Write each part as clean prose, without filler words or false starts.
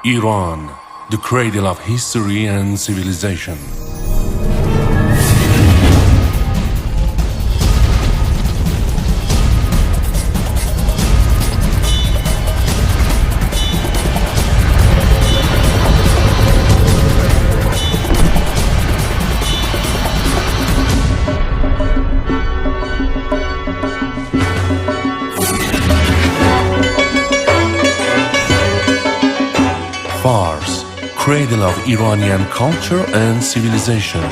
Iran, the cradle of history and civilization. Fars, cradle of Iranian culture and civilization.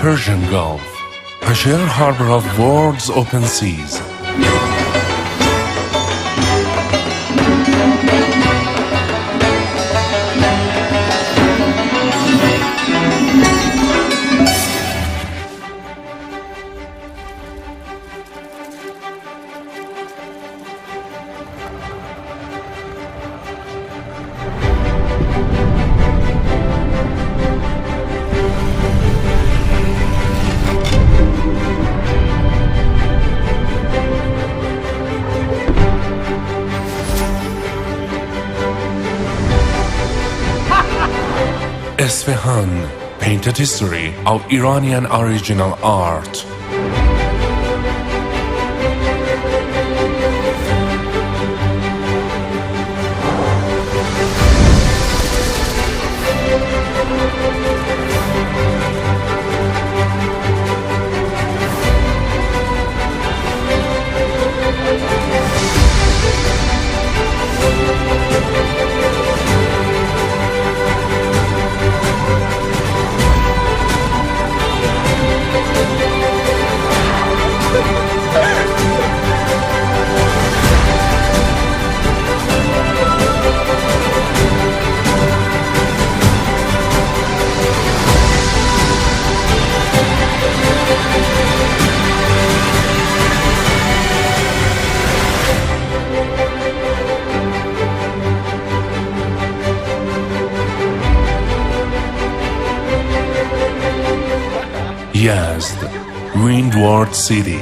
Persian Gulf, a shared harbor of world's open seas. Isfahan, painted history of Iranian original art. Yazd, Windward City.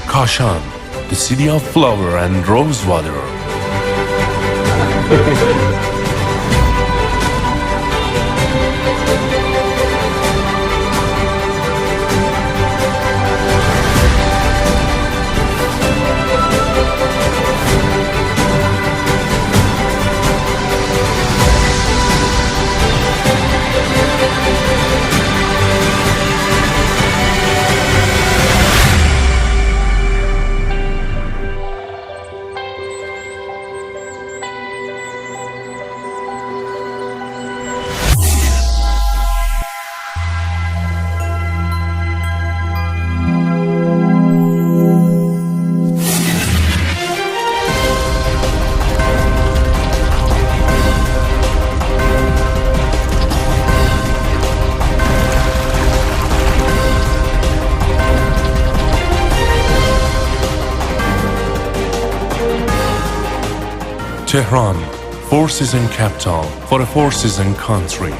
Kashan, the city of flower and rose water. Tehran, four-season capital for a four-season country.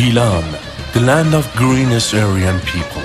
Gilan, the land of green Assyrian people.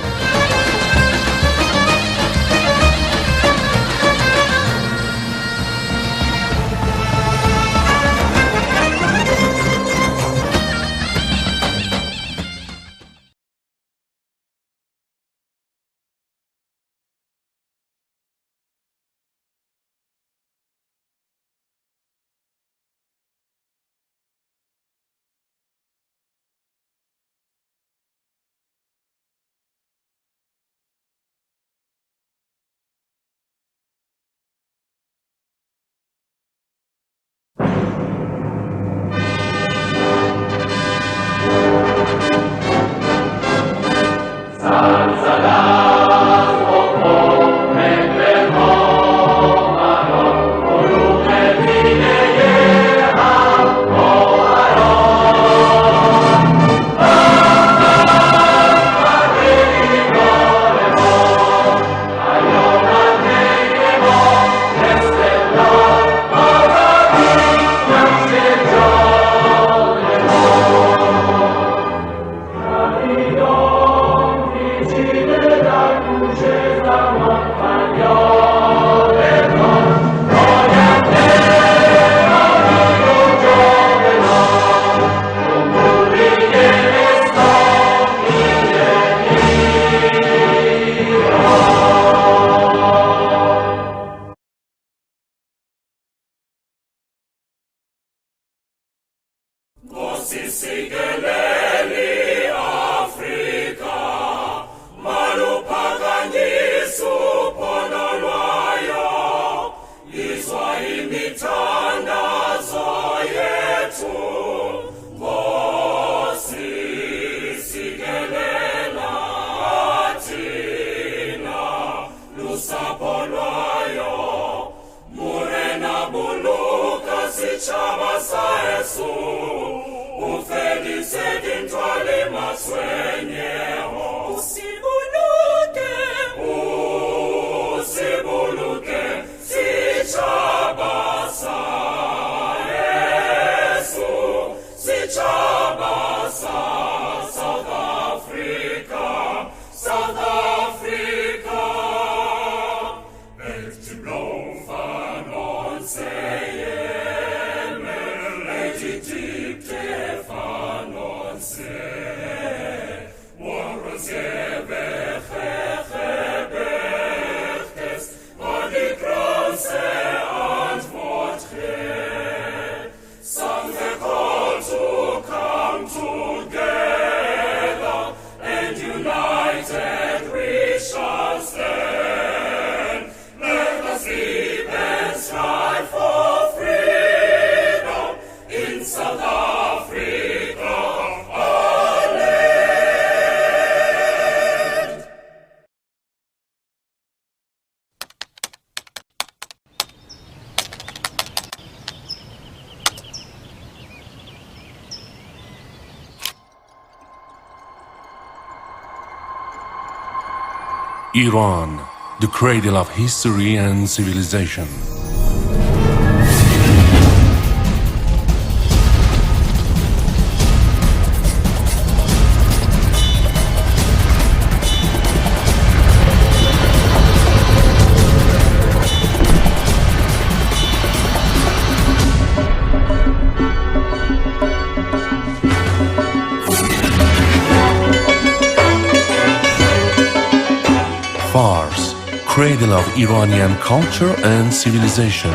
Iran, the cradle of history and civilization. Fars, cradle of Iranian culture and civilization.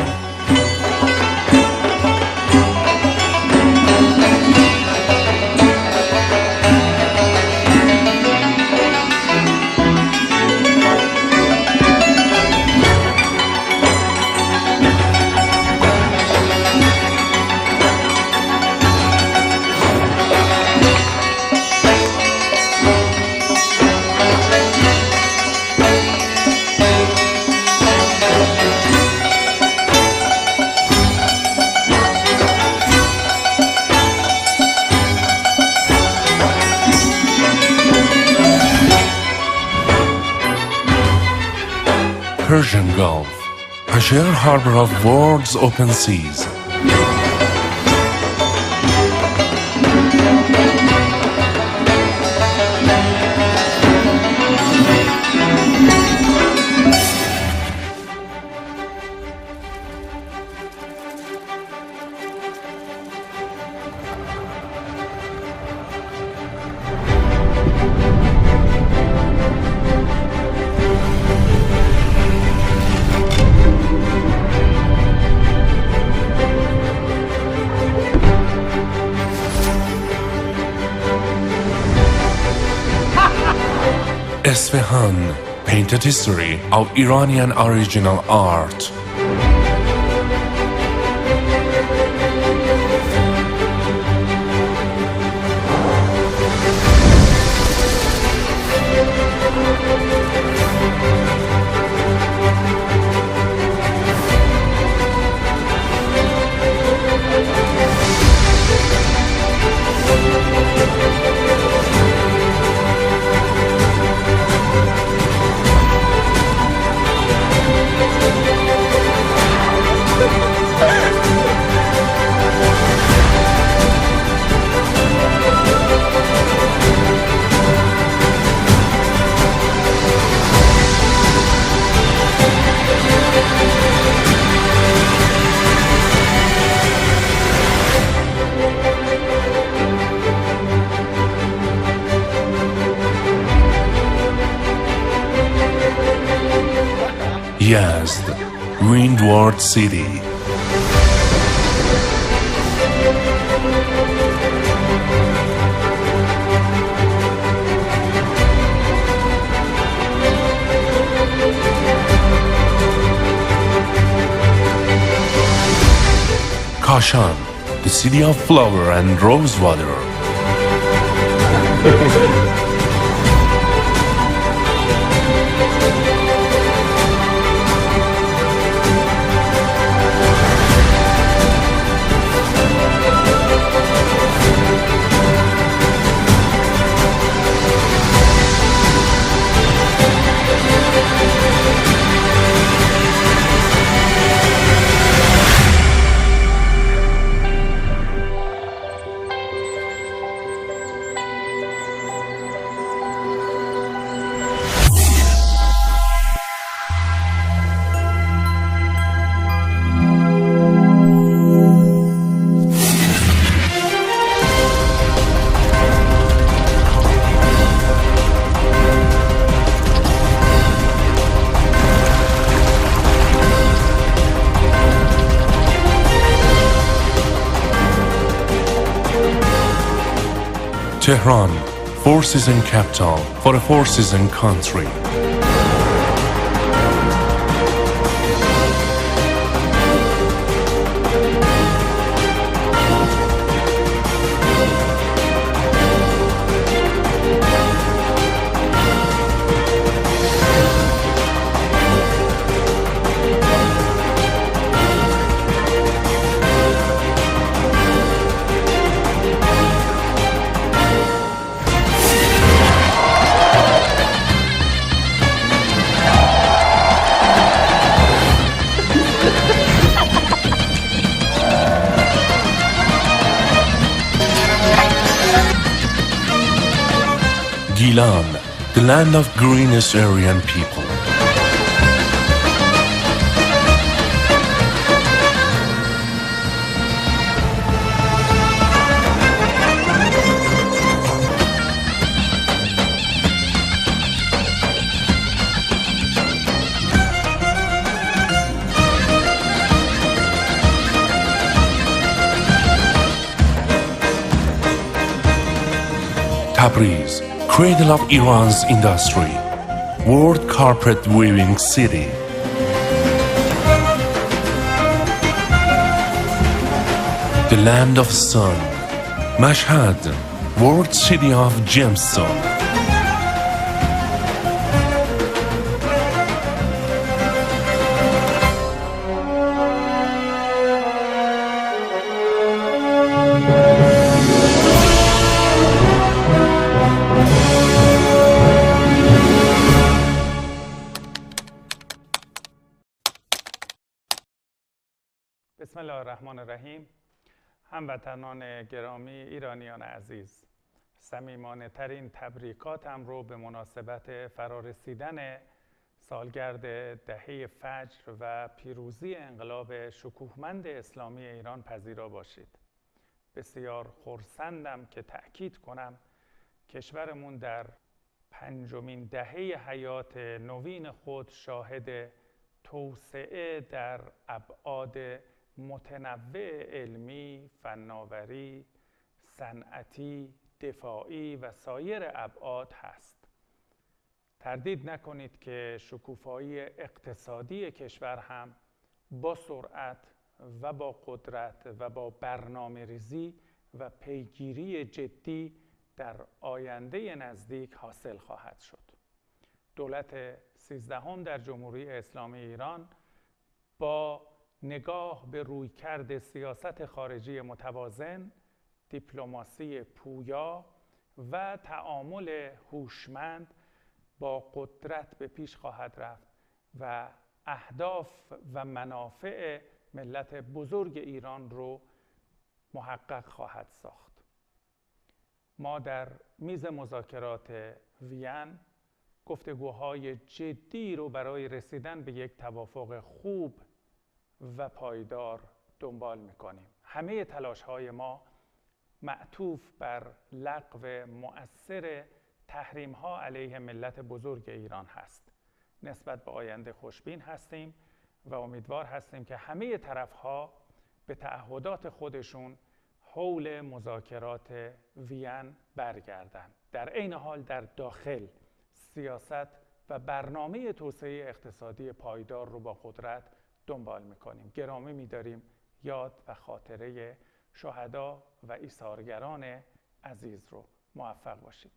Persian Gulf, a shared harbor of world's open seas. Isfahan, painted history of Iranian original art. Yazd, Windward City. Kashan, the city of flower and rose water. Tehran, four-season capital for a four-season country. Gilan, the land of greenest Aryan people. Tabriz, cradle of Iran's industry, world carpet weaving city. The land of sun, Mashhad, world city of gemstone. بسم الله الرحمن الرحیم. هموطنان گرامی، ایرانیان عزیز، صمیمانه ترین تبریکاتم رو به مناسبت فرارسیدن سالگرد دهه فجر و پیروزی انقلاب شکوهمند اسلامی ایران پذیرا باشید. بسیار خرسندم که تأکید کنم کشورمون در پنجمین دهه حیات نوین خود شاهد توسعه در ابعاد متنوع علمی، فناوری، صنعتی، دفاعی و سایر ابعاد هست. تردید نکنید که شکوفایی اقتصادی کشور هم با سرعت و با قدرت و با برنامه‌ریزی و پیگیری جدی در آینده نزدیک حاصل خواهد شد. دولت 13 در جمهوری اسلامی ایران با نگاه به رویکرد سیاست خارجی متوازن، دیپلماسی پویا و تعامل هوشمند با قدرت به پیش خواهد رفت و اهداف و منافع ملت بزرگ ایران رو محقق خواهد ساخت. ما در میز مذاکرات وین گفتگوهای جدی رو برای رسیدن به یک توافق خوب و پایدار دنبال می‌کنیم. همه تلاش‌های ما معطوف بر لغو مؤثر تحریم‌ها علیه ملت بزرگ ایران هست. نسبت به آینده خوشبین هستیم و امیدوار هستیم که همه طرف‌ها به تعهدات خودشون حول مذاکرات وین برگردند. در عین حال در داخل سیاست و برنامه توسعه اقتصادی پایدار رو با قدرت دنبال می‌کنیم. گرامی می‌داریم یاد و خاطره شهدا و ایثارگران عزیز رو. موفق باشید.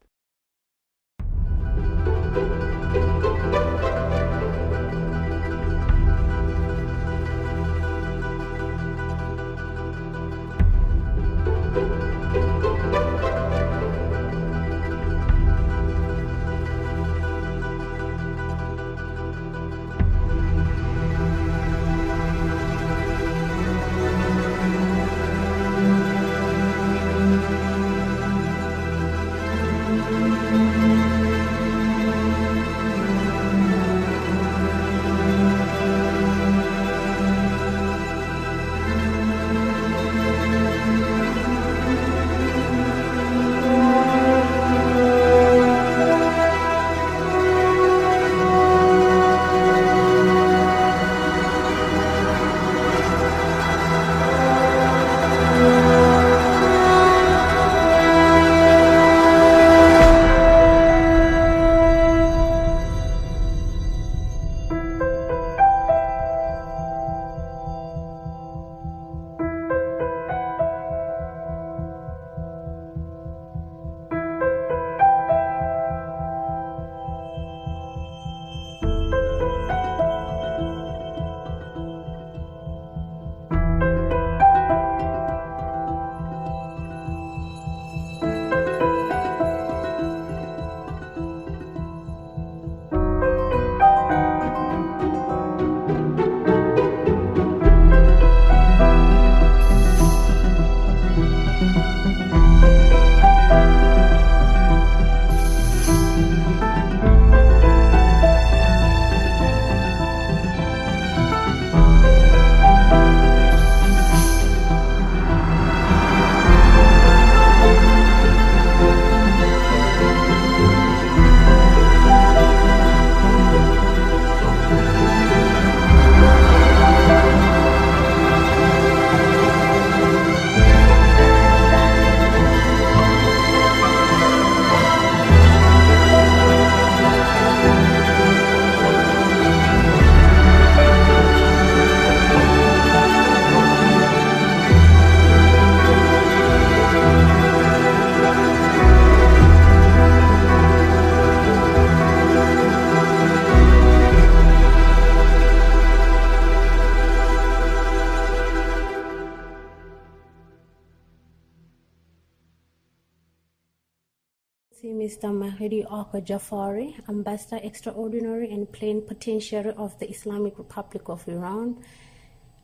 Mr. Mahdi Aka Jafari, Ambassador Extraordinary and Plenipotentiary of the Islamic Republic of Iran,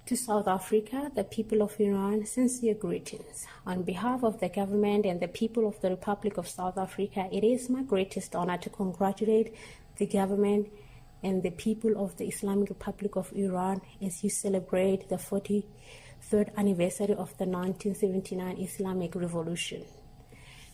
to South Africa, the people of Iran, sincere greetings. On behalf of the government and the people of the Republic of South Africa, it is my greatest honor to congratulate the government and the people of the Islamic Republic of Iran as you celebrate the 43rd anniversary of the 1979 Islamic Revolution.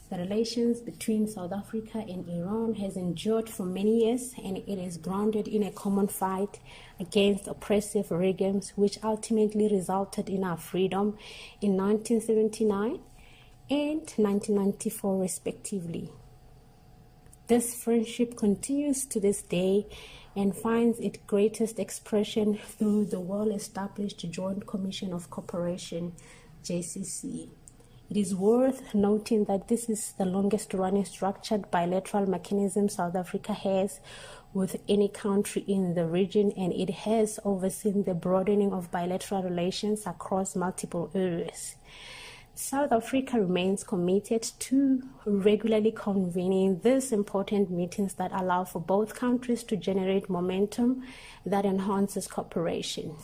The relations between South Africa and Iran has endured for many years, and it is grounded in a common fight against oppressive regimes, which ultimately resulted in our freedom in 1979 and 1994 respectively. This friendship continues to this day and finds its greatest expression through the well-established Joint Commission of Cooperation, JCC. It is worth noting that this is the longest running structured bilateral mechanism South Africa has with any country in the region, and it has overseen the broadening of bilateral relations across multiple areas. South Africa remains committed to regularly convening these important meetings that allow for both countries to generate momentum that enhances cooperation.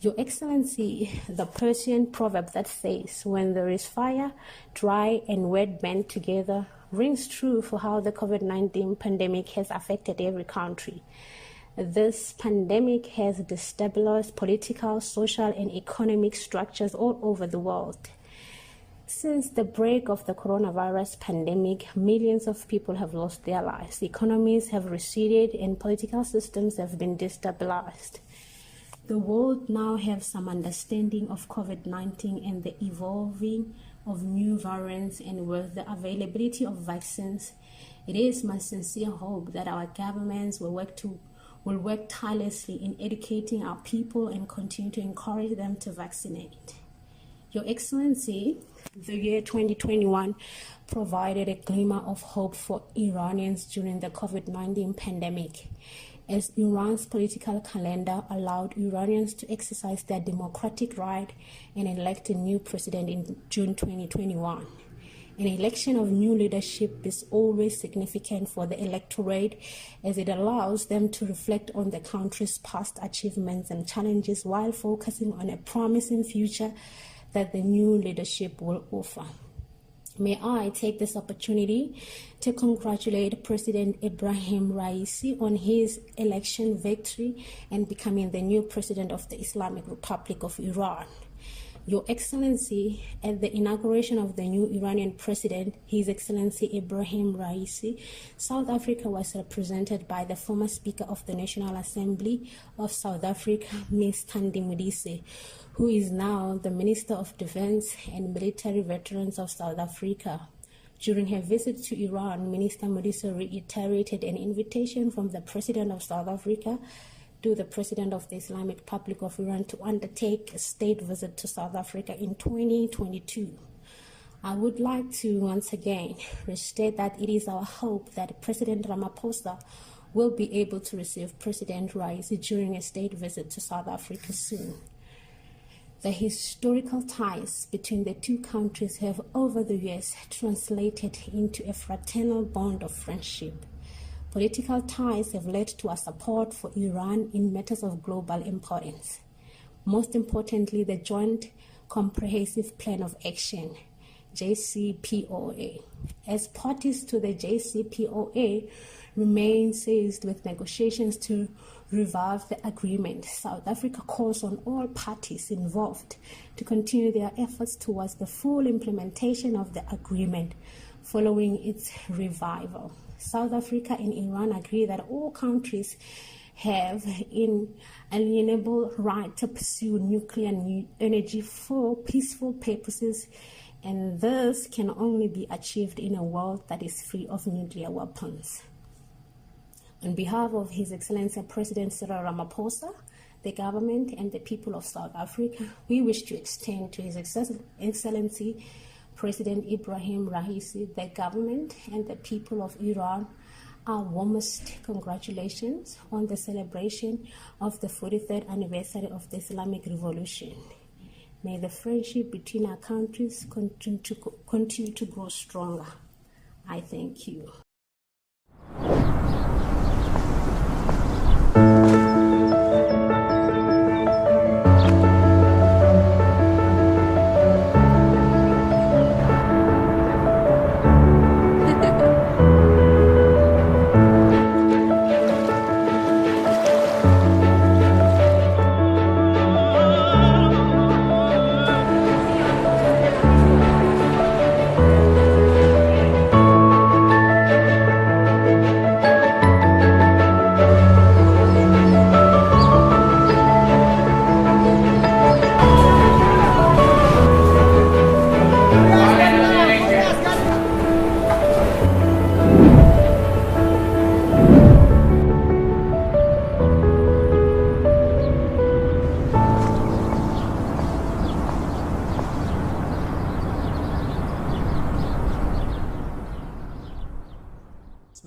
Your Excellency, the Persian proverb that says, when there is fire, dry and wet band together, rings true for how the COVID-19 pandemic has affected every country. This pandemic has destabilized political, social, and economic structures all over the world. Since the break of the coronavirus pandemic, millions of people have lost their lives, economies have receded, and political systems have been destabilized. The world now has some understanding of COVID-19 and the evolving of new variants, and with the availability of vaccines, it is my sincere hope that our governments will work tirelessly in educating our people and continue to encourage them to vaccinate. Your Excellency, the year 2021 provided a glimmer of hope for Iranians during the COVID-19 pandemic, as Iran's political calendar allowed Iranians to exercise their democratic right and elect a new president in June 2021. An election of new leadership is always significant for the electorate, as it allows them to reflect on the country's past achievements and challenges while focusing on a promising future that the new leadership will offer. May I take this opportunity to congratulate President Ibrahim Raisi on his election victory and becoming the new president of the Islamic Republic of Iran. Your Excellency, at the inauguration of the new Iranian president, His Excellency Ibrahim Raisi, South Africa was represented by the former Speaker of the National Assembly of South Africa, Ms. Thandi Modise, who is now the Minister of Defense and Military Veterans of South Africa. During her visit to Iran, Minister Modise reiterated an invitation from the President of South Africa to the President of the Islamic Republic of Iran to undertake a state visit to South Africa in 2022. I would like to once again restate that it is our hope that President Ramaphosa will be able to receive President Raisi during a state visit to South Africa soon. The historical ties between the two countries have over the years translated into a fraternal bond of friendship. Political ties have led to a support for Iran in matters of global importance. Most importantly, the Joint Comprehensive Plan of Action, JCPOA. As parties to the JCPOA remain seized with negotiations to revive the agreement, South Africa calls on all parties involved to continue their efforts towards the full implementation of the agreement following its revival. South Africa and Iran agree that all countries have inalienable right to pursue nuclear energy for peaceful purposes, and this can only be achieved in a world that is free of nuclear weapons. On behalf of His Excellency President Cyril Ramaphosa, the government and the people of South Africa, we wish to extend to His Excellency President Ibrahim Raisi, the government and the people of Iran, our warmest congratulations on the celebration of the 43rd anniversary of the Islamic Revolution. May the friendship between our countries continue to grow stronger. I thank you.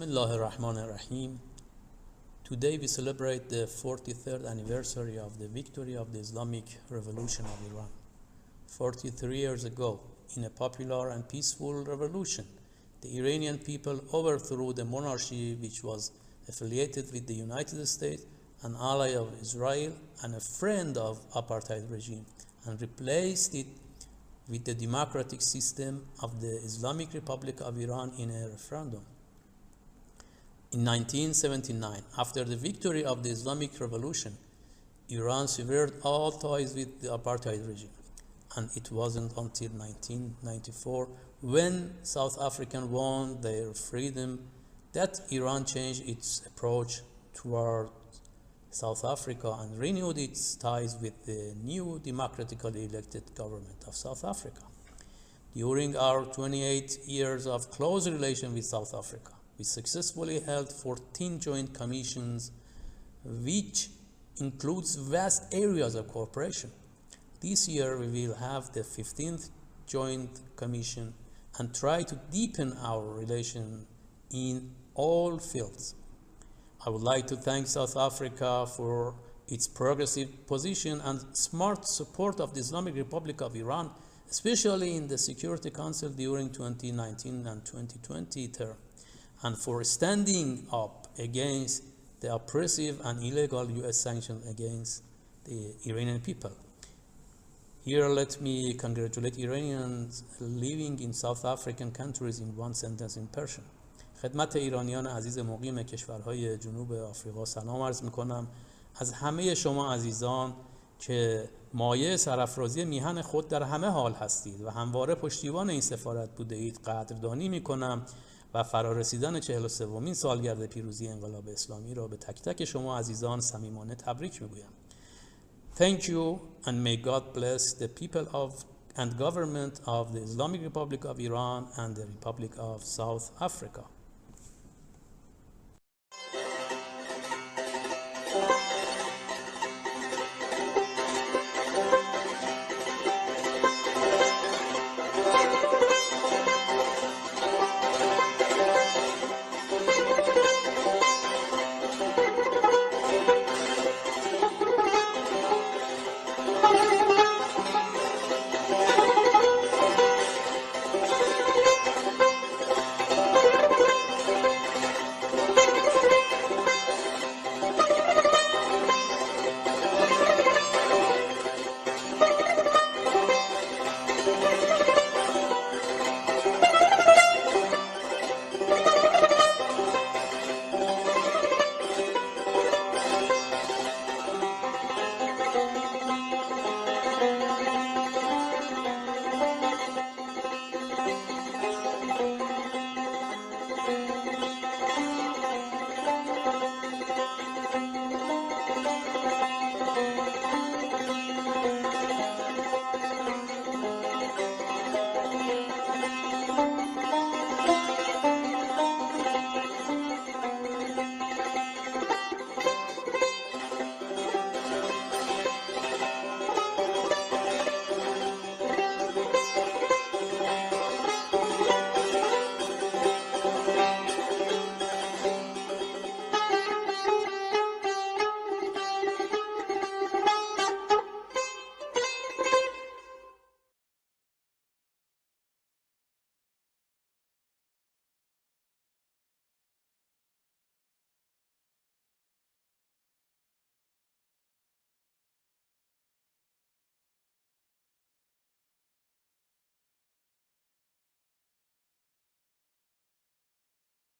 Bismillah ar-Rahman ar-Rahim. Today we celebrate the 43rd anniversary of the victory of the Islamic Revolution of Iran. 43 years ago, in a popular and peaceful revolution, the Iranian people overthrew the monarchy which was affiliated with the United States, an ally of Israel and a friend of apartheid regime, and replaced it with the democratic system of the Islamic Republic of Iran in a referendum. In 1979, after the victory of the Islamic Revolution, Iran severed all ties with the apartheid regime. And it wasn't until 1994, when South Africans won their freedom, that Iran changed its approach toward South Africa and renewed its ties with the new democratically elected government of South Africa. During our 28 years of close relation with South Africa, we successfully held 14 joint commissions, which includes vast areas of cooperation. This year we will have the 15th joint commission and try to deepen our relation in all fields. I would like to thank South Africa for its progressive position and smart support of the Islamic Republic of Iran, especially in the Security Council during 2019 and 2020 term, and for standing up against the oppressive and illegal US sanctions against the Iranian people. Here, let me congratulate Iranians living in South African countries in one sentence in Persian. خدمت ایرانیان عزیز مقیم کشورهای جنوب آفریقا سلام عرض میکنم. از همه شما عزیزان که مایه سرافرازی میهن خود در همه حال هستید و همواره پشتیبان این سفارت بوده اید قدردانی میکنم و فرارسیدن 43مین سالگرد پیروزی انقلاب اسلامی را به تک تک شما عزیزان صمیمانه تبریک میگویم. Thank you and may God bless the people of and government of the Islamic Republic of Iran and the Republic of South Africa.